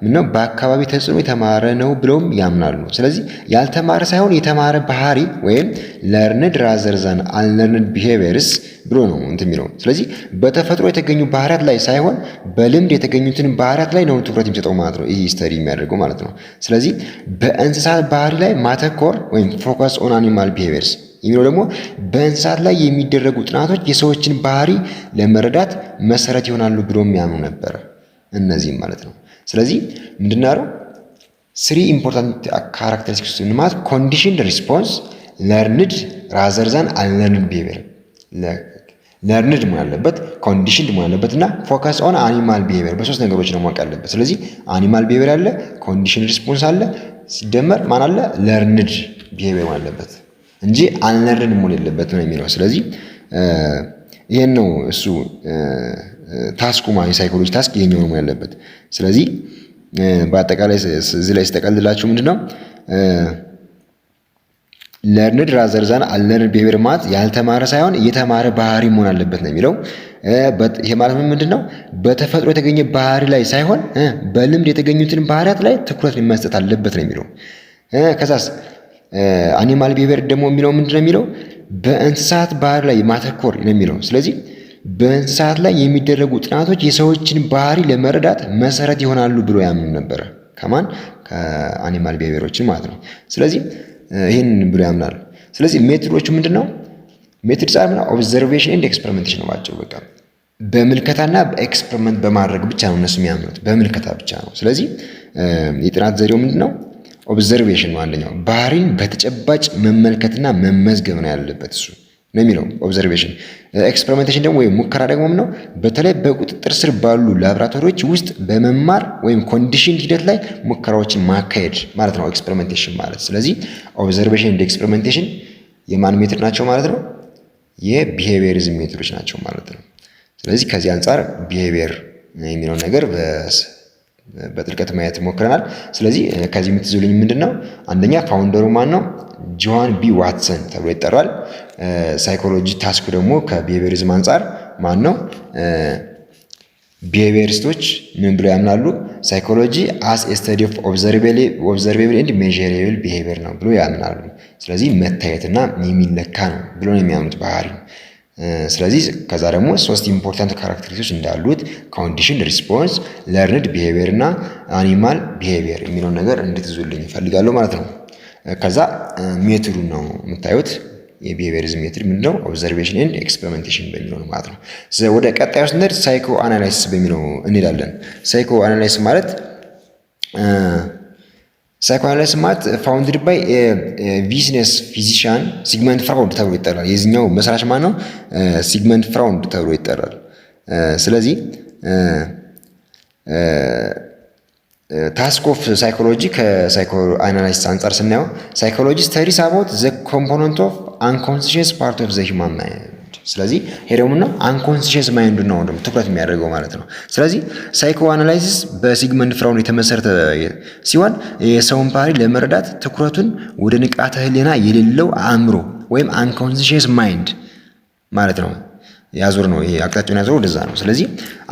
ምነው በአካባቢ ተጽዕኖ የተማረ ነው ብለውም ያምናሉ። ስለዚህ ያልተማረ ሳይሆን የተማረ ባህሪ ወይም ለርንድ ራዘር ዛን አንለርንድ ቢሄቪየርስ ብሎ ነው እንትን የሚለው። ስለዚህ በተፈጥሮ የተገኙ ባህሪያት ላይ ሳይሆን በልምድ የተገኙትን ባህሪያት ላይ ነው ትኩረት የሚሰጠው ማለት ነው። ይህ ስተዲ የሚያደርገው ማለት ነው። ስለዚህ በእንስሳት ባህሪ ላይ ማተኮር ወይም ፎከስ ኦን አኒማል ቢሄቪየርስ የሚለው ደግሞ በእንስሳት ላይ የሚደረጉ ጥናቶች የሰዎችን ባህሪ ለመረዳት መሰረት ይሆናሉ ብሎ የሚያምኑ ነበረ። እነዚህም ማለት ነው። ስለዚህ ምንድነው ስሪ ኢምፖርታንት ካራክተሪስቲክስ ማለት ኮንዲሽንድ ሪስፖንስ፣ ለርንድ ራዘር ዛን አንለርንድ ቢሄቪየር። ለርንድ መሆን አለበት፣ ኮንዲሽንድ መሆን አለበት እና ፎከስ ኦን አኒማል ቢሄቪየር በሶስት ነገሮች ነው ማወቅ ያለበት። ስለዚህ አኒማል ቢሄቪየር አለ፣ ኮንዲሽንድ ሪስፖንስ አለ፣ ሲደመር ማን አለ ለርንድ ቢሄቪየር መሆን አለበት እንጂ አንለርንድ መሆን የለበትም ነው የሚለው። ስለዚህ ይሄን ነው እሱ ታስኩ ማለት የሳይኮሎጂ ታስክ ይሄኛው ነው ያለበት። ስለዚህ በአጠቃላይ እዚህ ላይ ሲጠቀልላችሁ ምንድነው ለርንድ ራዘር ዛን አንለርንድ ቢሄቪየር ማለት ያልተማረ ሳይሆን የተማረ ባህሪ መሆን አለበት ነው የሚለው። ይሄ ማለት ምንድነው በተፈጥሮ የተገኘ ባህሪ ላይ ሳይሆን በልምድ የተገኙትን ባህሪያት ላይ ትኩረት መስጠት አለበት ነው የሚለው። ከዛስ አኒማል ቢሄቪየር ደግሞ የሚለው ምንድነው የሚለው በእንስሳት ባህሪ ላይ ማተኮር ነው የሚለው። ስለዚህ በእንስሳት ላይ የሚደረጉ ጥናቶች የሰዎችን ባህሪ ለመረዳት መሰረት ይሆናሉ ብሎ ያምኑ ነበረ። ከማን ከአኒማል ቢሄቪየሮችን ማለት ነው። ስለዚህ ይህን ብሎ ያምናል። ስለዚህ ሜቶዶቹ ምንድነው ሜቶድስ አር ኦብዘርቬሽን ኤንድ ኤክስፐሪመንቴሽን ነው ባጭሩ። በቃ በምልከታና በኤክስፐሪመንት በማድረግ ብቻ ነው እነሱ የሚያምኑት፣ በምልከታ ብቻ ነው። ስለዚህ የጥናት ዘዴው ምንድነው ኦብዘርቬሽን ነው አንደኛው። ባህሪን በተጨባጭ መመልከትና መመዝገብ ነው ያለበት እሱ ነው የሚለው ኦብዘርቬሽን። ኤክስፐሪመንቴሽን ደግሞ ወይም ሙከራ ደግሞ ነው በተለይ በቁጥጥር ስር ባሉ ላብራቶሪዎች ውስጥ በመማር ወይም ኮንዲሽን ሂደት ላይ ሙከራዎችን ማካሄድ ማለት ነው ኤክስፐሪመንቴሽን ማለት። ስለዚህ ኦብዘርቬሽን እንደ ኤክስፐሪመንቴሽን የማን ሜትድ ናቸው ማለት ነው? የቢሄቪየሪዝም ሜትዶች ናቸው ማለት ነው። ስለዚህ ከዚህ አንጻር ቢሄቪየር የሚለው ነገር በጥልቀት ማየት ሞክረናል። ስለዚህ ከዚህ የምትይዙልኝ ምንድነው አንደኛ ፋውንደሩ ማን ነው? ጆን ቢ ዋትሰን ተብሎ ይጠራል። ሳይኮሎጂ ታስኩ ደግሞ ከቢሄቪየሪዝም አንጻር ማን ነው? ቢሄቪየሪስቶች ምን ብለው ያምናሉ? ሳይኮሎጂ አስ ኤ ስተዲ ኦፍ ኦብዘርቬብል ኤንድ ሜዠሬብል ቢሄቪየር ነው ብሎ ያምናሉ። ስለዚህ መታየትና የሚለካ ነው ብሎ ነው የሚያምኑት ባህሪ። ስለዚህ ከዛ ደግሞ ሶስት ኢምፖርታንት ካራክተሪስቲክስ እንዳሉት ኮንዲሽን ሪስፖንስ፣ ለርንድ ቢሄቪየር እና አኒማል ቢሄቪየር የሚለውን ነገር እንድትይዙልኝ እፈልጋለሁ ማለት ነው። ከዛ ሜቶዱን ነው የምታዩት። የቢሄቪየሪዝም ሜቶድ ምንድነው? ኦብዘርቬሽን ኤንድ ኤክስፐሪመንቴሽን በሚለው ነው ማለት ነው። ወደ ቀጣዩ ስንሄድ ሳይኮ አናላይሲስ በሚለው እንሄዳለን። ሳይኮ አናላይሲስ ማለት ሳይኮአናላይሲስ ማለት ፋውንድድ ባይ ቢዝነስ ፊዚሻን ሲግመንድ ፍራውድ ተብሎ ይጠራል። የዚህኛው መስራች ማን ነው? ሲግመንድ ፍራውድ ተብሎ ይጠራል። ስለዚህ ታስክ ኦፍ ሳይኮሎጂ ከሳይኮ አናላይሲስ አንጻር ስናየው ሳይኮሎጂ ስተዲስ አባውት ዘ ኮምፖነንት ኦፍ አንኮንሺየስ ፓርት ኦፍ ዘ ሂውማን ማይንድ። ስለዚህ ሄደውና አንኮንሺየስ ማይንድ ነው ትኩረት የሚያደርገው ማለት ነው። ስለዚህ ሳይኮ አናላይሲስ በሲግመንድ ፍራውድ የተመሰረተ ሲሆን የሰውን ባህሪ ለመረዳት ትኩረቱን ወደ ንቃተ ህሊና የሌለው አእምሮ ወይም አንኮንሺየስ ማይንድ ማለት ነው ያዞር ነው። ይሄ አቅጣጫውን ያዞር ወደዛ ነው። ስለዚህ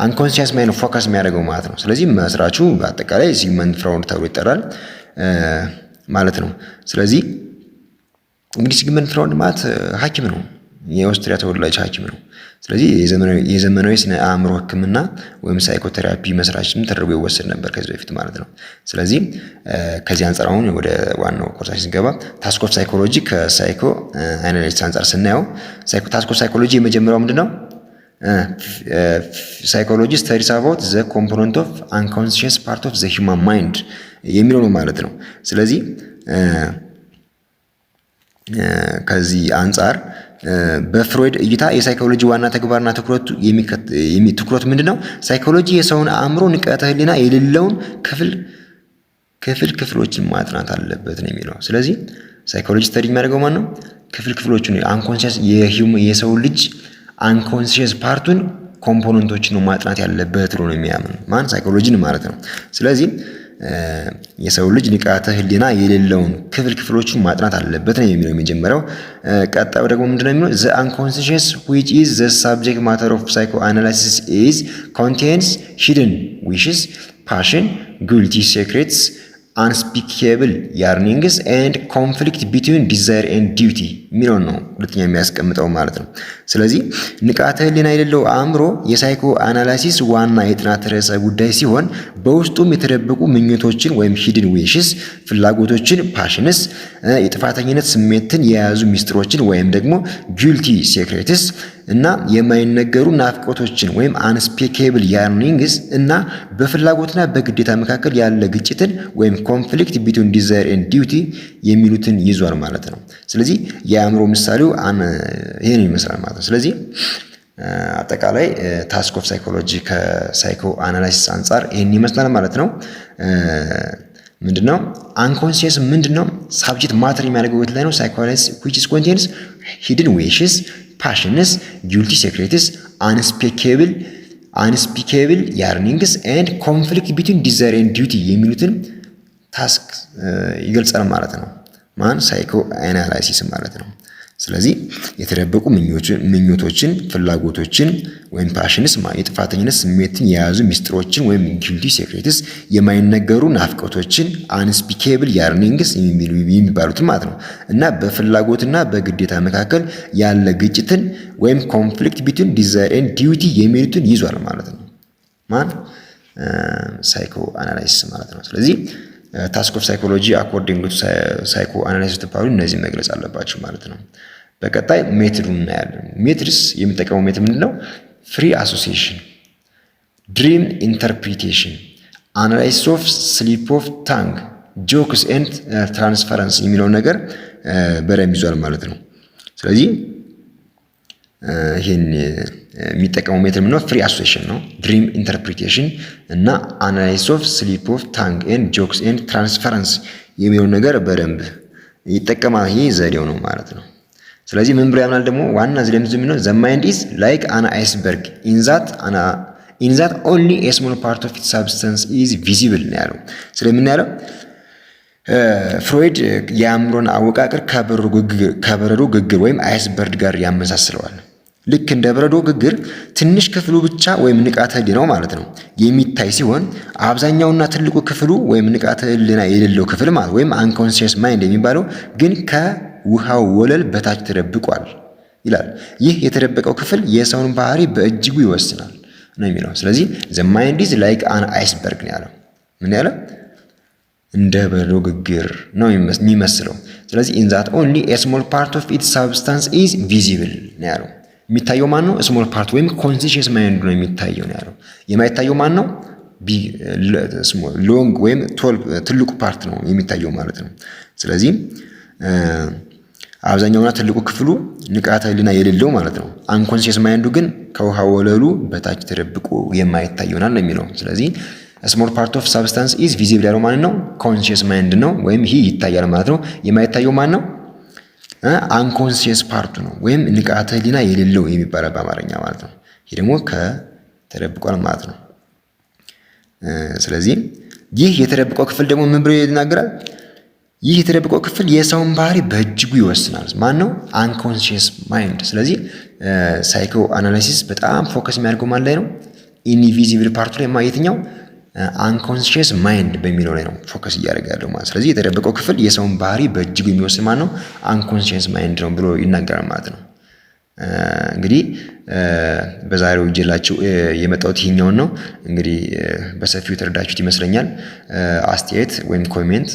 አንኮንሺየስ ማይንድ ፎከስ የሚያደርገው ማለት ነው። ስለዚህ መስራቹ በአጠቃላይ ሲግመንድ ፍራውድ ተብሎ ይጠራል ማለት ነው። ስለዚህ እንግዲህ ሲግመንድ ፍራውድ ማለት ሐኪም ነው፣ የኦስትሪያ ተወላጅ ሐኪም ነው። ስለዚህ የዘመናዊ ስነ አእምሮ ሕክምና ወይም ሳይኮቴራፒ መስራችም ተደርጎ ይወሰድ ነበር ከዚህ በፊት ማለት ነው። ስለዚህ ከዚህ አንጻር አሁን ወደ ዋናው ኮርሳችን ስንገባ ታስክ ኦፍ ሳይኮሎጂ ከሳይኮ አናላይሲስ አንጻር ስናየው ታስክ ኦፍ ሳይኮሎጂ የመጀመሪያው ምንድነው? ሳይኮሎጂ ስተዲስ አባውት ዘ ኮምፖነንት ኦፍ አንኮንሺየስ ፓርት ኦፍ ዘ ሂውማን ማይንድ የሚለው ነው ማለት ነው። ስለዚህ ከዚህ አንጻር በፍሮይድ እይታ የሳይኮሎጂ ዋና ተግባርና ትኩረቱ ምንድነው? ሳይኮሎጂ የሰውን አእምሮ ንቃተ ህሊና የሌለውን ክፍሎችን ማጥናት አለበት ነው የሚለው። ስለዚህ ሳይኮሎጂ ስተዲ የሚያደርገው ማን ነው? ክፍሎቹን አንኮንሺየስ የሰው ልጅ አንኮንሺየስ ፓርቱን ኮምፖነንቶችን ነው ማጥናት ያለበት ብሎ ነው የሚያምን ማን? ሳይኮሎጂን ማለት ነው። ስለዚህ የሰው ልጅ ንቃተ ህሊና የሌለውን ክፍሎችን ማጥናት አለበት ነው የሚለው የመጀመሪያው። ቀጣዩ ደግሞ ምንድነው የሚለው? the unconscious which is the subject matter of psychoanalysis is contains hidden wishes, ፓሽን፣ ጉልቲ ሴክሬትስ፣ አንስፒኬብል ያርኒንግስ ኤንድ ኮንፍሊክት ቢትዊን ዲዛይር ኤንድ ዲዩቲ የሚለውን ነው ሁለተኛ የሚያስቀምጠው ማለት ነው። ስለዚህ ንቃተ ህሊና የሌለው አእምሮ የሳይኮ አናላይሲስ ዋና የጥናት ርዕሰ ጉዳይ ሲሆን በውስጡም የተደበቁ ምኞቶችን ወይም ሂድን ዊሽስ፣ ፍላጎቶችን ፓሽንስ፣ የጥፋተኝነት ስሜትን የያዙ ሚስጥሮችን ወይም ደግሞ ጊልቲ ሴክሬትስ እና የማይነገሩ ናፍቆቶችን ወይም አንስፔኬብል ያርኒንግስ እና በፍላጎትና በግዴታ መካከል ያለ ግጭትን ወይም ኮንፍሊክት ቢትዊን ዲዛይር ኤንድ ዲዩቲ የሚሉትን ይዟል ማለት ነው። ስለዚህ የአእምሮ ምሳሌው ይህን ይመስላል ማለት ነው። ስለዚህ አጠቃላይ ታስክ ኦፍ ሳይኮሎጂ ከሳይኮ አናላይሲስ አንጻር ይህን ይመስላል ማለት ነው። ምንድነው አንኮንሲየስ ምንድነው? ሳብጀክት ማተር የሚያደርገው የት ላይ ነው? ሳይኮአናላይሲስ which is contains hidden wishes, passions, guilty secrets, unspeakable yearnings and conflict between desire and duty የሚሉትን ታስክ ይገልጻል ማለት ነው። ማን? ሳይኮ አናላይሲስ ማለት ነው። ስለዚህ የተደበቁ ምኞቶችን፣ ፍላጎቶችን ወይም ፓሽንስ የጥፋተኝነት ስሜትን የያዙ ሚስጥሮችን ወይም ጊልቲ ሴክሬትስ፣ የማይነገሩ ናፍቆቶችን አንስፒኬብል ያርኒንግስ የሚባሉትን ማለት ነው እና በፍላጎትና በግዴታ መካከል ያለ ግጭትን ወይም ኮንፍሊክት ቢትዊን ዲዛይር ኤንድ ዲዩቲ የሚሉትን ይዟል ማለት ነው። ማን? ሳይኮ አናላይሲስ ማለት ነው። ስለዚህ ታስክ ኦፍ ሳይኮሎጂ አኮርዲንግ ቱ ሳይኮ አናላይሲስ ተባሉ እነዚህ መግለጽ አለባቸው ማለት ነው። በቀጣይ ሜትዱን እናያለን። ሜትድስ የሚጠቀመው ሜትድ ምንድነው? ፍሪ አሶሲዬሽን፣ ድሪም ኢንተርፕሪቴሽን፣ አናላይሲስ ኦፍ ስሊፕ ኦፍ ታንግ፣ ጆክስ ኤንድ ትራንስፈረንስ የሚለው ነገር በደንብ ይዟል ማለት ነው። ስለዚህ ይህን የሚጠቀመው ሜትድ ምንድነው? ፍሪ አሶሲዬሽን ነው። ድሪም ኢንተርፕሪቴሽን እና አናላይሲስ ኦፍ ስሊፕ ኦፍ ታንግ ኤንድ ጆክስ ኤንድ ትራንስፈረንስ የሚለው ነገር በደንብ ይጠቀማል። ይሄ ዘዴው ነው ማለት ነው። ስለዚህ ምን ብሎ ያምናል ደግሞ? ዋና እዚህ ላይ ምንድነው? ዘ ማይንድ ኢዝ ላይክ አን አይስበርግ ኢን ዛት ኦንሊ ኤ ስሞል ፓርት ኦፍ ኢትስ ሳብስታንስ ኢዝ ቪዚብል ነው ያለው። ስለምን ያለው ፍሮይድ የአእምሮን አወቃቀር ከበረዶ ግግር ወይም አይስበርግ ጋር ያመሳስለዋል። ልክ እንደ በረዶ ግግር ትንሽ ክፍሉ ብቻ ወይም ንቃተ ህሊናው ማለት ነው የሚታይ ሲሆን አብዛኛውና ትልቁ ክፍሉ ወይም ንቃተ ህሊና የሌለው ክፍል ማለት ወይም አንኮንሲየስ ማይንድ የሚባለው ግን ከውሃው ወለል በታች ተደብቋል ይላል። ይህ የተደበቀው ክፍል የሰውን ባህሪ በእጅጉ ይወስናል ነው የሚለው። ስለዚህ ዘ ማይንድ ኢዝ ላይክ አን አይስበርግ ነው ያለው። ምን ያለ? እንደ በረዶ ግግር ነው የሚመስለው። ስለዚህ ኢን ዛት ኦንሊ ኤ ስሞል ፓርት ኦፍ ኢትስ ሳብስታንስ ኢዝ ቪዚብል ነው ያለው። የሚታየው ማን ነው? ስሞል ፓርት ወይም ኮንሲየስ ማይንድ ነው የሚታየው ነው ያለው። የማይታየው ማን ነው? ሎንግ ወይም ትልቁ ፓርት ነው የሚታየው ማለት ነው። ስለዚህ አብዛኛውና ትልቁ ክፍሉ ንቃተ ህሊና የሌለው ማለት ነው። አንኮንሲየስ ማይንዱ ግን ከውሃ ወለሉ በታች ተደብቆ የማይታይ ይሆናል ነው የሚለው። ስለዚህ ስሞል ፓርት ኦፍ ሳብስታንስ ኢዝ ቪዚብል ያለው ማን ነው? ኮንሲየስ ማይንድ ነው ወይም ይህ ይታያል ማለት ነው። የማይታየው ማን ነው? አንኮንሲየስ ፓርቱ ነው ወይም ንቃተ ህሊና የሌለው የሚባለው በአማርኛ ማለት ነው። ይህ ደግሞ ከተደብቋል ማለት ነው። ስለዚህ ይህ የተደብቀው ክፍል ደግሞ ምን ብሎ ይናገራል? ይህ የተደብቀው ክፍል የሰውን ባህሪ በእጅጉ ይወስናል። ማን ነው? አንኮንሲየስ ማይንድ። ስለዚህ ሳይኮ አናላይሲስ በጣም ፎከስ የሚያደርገው ማን ላይ ነው? ኢንቪዚብል ፓርቱ ላይ የትኛው? አንኮንሲየስ ማይንድ በሚለው ላይ ነው ፎከስ እያደረገ ያለው ማለት። ስለዚህ የተደበቀው ክፍል የሰውን ባህሪ በእጅጉ የሚወስን ማን ነው? አንኮንሲየስ ማይንድ ነው ብሎ ይናገራል ማለት ነው። እንግዲህ በዛሬው ይዤላችሁ የመጣሁት ይሄኛውን ነው። እንግዲህ በሰፊው የተረዳችሁት ይመስለኛል። አስተያየት ወይም ኮሜንት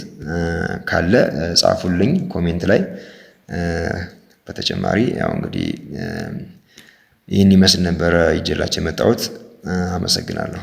ካለ ጻፉልኝ ኮሜንት ላይ። በተጨማሪ ያው እንግዲህ ይህን ይመስል ነበረ ይዤላችሁ የመጣሁት። አመሰግናለሁ።